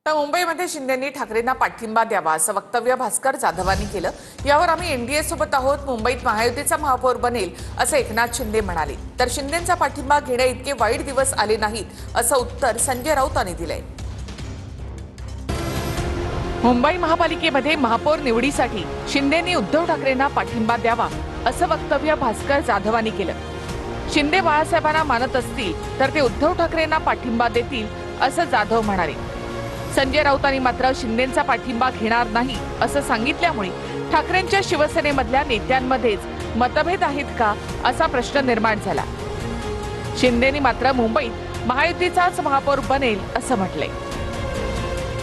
तर मुंबईमध्ये शिंदेंनी ठाकरेंना पाठिंबा द्यावा असं वक्तव्य भास्कर जाधवांनी केलं। यावर आम्ही एनडीए सोबत आहोत, मुंबईत महायुतीचा महापौर बनेल असं एकनाथ शिंदे म्हणाले। तर शिंदेंचा पाठिंबा घेण्या इतके वाईट दिवस आले नाहीत असं उत्तर संजय राऊतांनी दिलंय। मुंबई महापालिकेमध्ये महापौर निवडीसाठी शिंदेंनी उद्धव ठाकरेंना पाठिंबा द्यावा असं वक्तव्य भास्कर जाधवांनी केलं। शिंदे बाळासाहेबांना मानत असतील तर ते उद्धव ठाकरेंना पाठिंबा देतील असं जाधव म्हणाले। संजय राऊतांनी मात्र शिंदेंचा पाठिंबा घेणार नाही असं सांगितल्यामुळे ठाकरेंच्या शिवसेनेमधल्या नेत्यांमध्येच मतभेद आहेत का असा प्रश्न निर्माण झाला। शिंदेंनी मात्र मुंबईत महायुतीचाच महापौर बनेल असं म्हटलंय।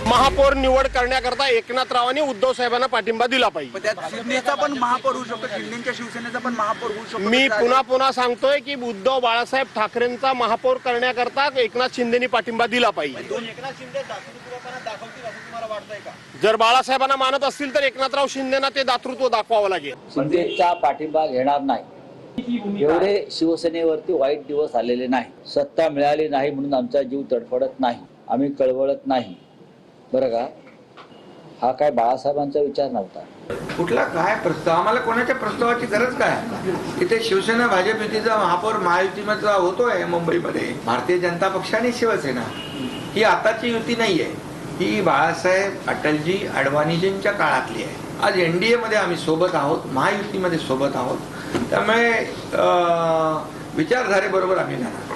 महापौर निवड करण्याकरता एकनाथरावांनी उद्धव साहेबांना पाठिंबा दिला पाहिजे। शिंदेचा पण महापौर होऊ शकतो, शिंदेच्या शिवसेनेचा पण महापौर होऊ शकतो। मी पुन्हा सांगतोय की उद्धव बाळासाहेब ठाकरेंचा महापौर करण्याकरता एकनाथ शिंदेनी पाठिंबा दिला पाहिजे। एकनाथ शिंदे दातृत्वपणा दाखवतील असं तुम्हाला वाटतंय का? जर बाळासाहेबांना मानत असतील तर एकनाथराव शिंदेना ते दातृत्व दाखवावं लागेल। शिंदेचा पाठिंबा घेणार नाही। एवढे शिवसेनेवरती वाईट दिवस आलेले नाही। सत्ता मिळाली नाही म्हणून आमचा जीव तडफडत नाही, आम्ही कळवळत नाही, बरं का? हा काय बाळासाहेबांचा विचार नव्हता। कुठला काय प्रस्ताव? आम्हाला कोणाच्या प्रस्तावाची गरज काय? इथे शिवसेना भाजप युतीचा महापौर महायुतीमध्ये होतोय मुंबईमध्ये। भारतीय जनता पक्ष आणि शिवसेना ही आताची युती नाहीये, ही बाळासाहेब अटलजी अडवाणीजींच्या काळातली आहे। आज एनडीए मध्ये आम्ही सोबत आहोत, महायुतीमध्ये सोबत आहोत, त्यामुळे विचारधारेबरोबर आम्ही जाणार।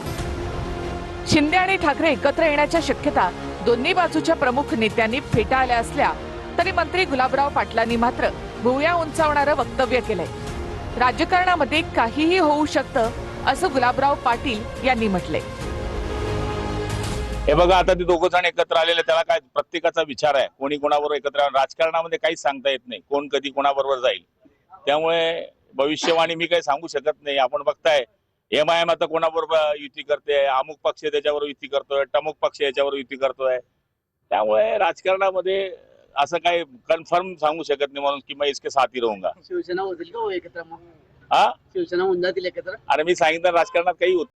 शिंदे आणि ठाकरे एकत्र येण्याच्या शक्यता दोन्ही बाजूच्या प्रमुख नेत्यांनी फेटाळल्या असल्या तरी मंत्री गुलाबराव पाटलांनी मात्र भुवया उंचावणारं वक्तव्य केलंय। राजकारणामध्ये काहीही होऊ शकतं असं गुलाबराव पाटील यांनी म्हटलंय। हे बघा, आता ते दोघं जण एकत्र आलेले, त्याला काय प्रत्येकाचा विचार आहे, कोणी कोणाबरोबर एकत्र। राजकारणामध्ये काहीच सांगता येत नाही, कोण कधी कोणाबरोबर जाईल, त्यामुळे भविष्यवाणी मी काही सांगू शकत नाही। आपण बघताय एमआयएम आता कोणाबरोबर युती करते, अमुक पक्ष त्याच्यावर युती करतोय, टमुक पक्ष याच्यावर युती करतोय, त्यामुळे राजकारणामध्ये असं काही कन्फर्म सांगू शकत नाही म्हणून की मैं इसके साथ ही रहूंगा। शिवसेना होतील का एकत्र? मग हा, शिवसेना होऊन जातील एकत्र? अरे मी सांगितलं राजकारणात काही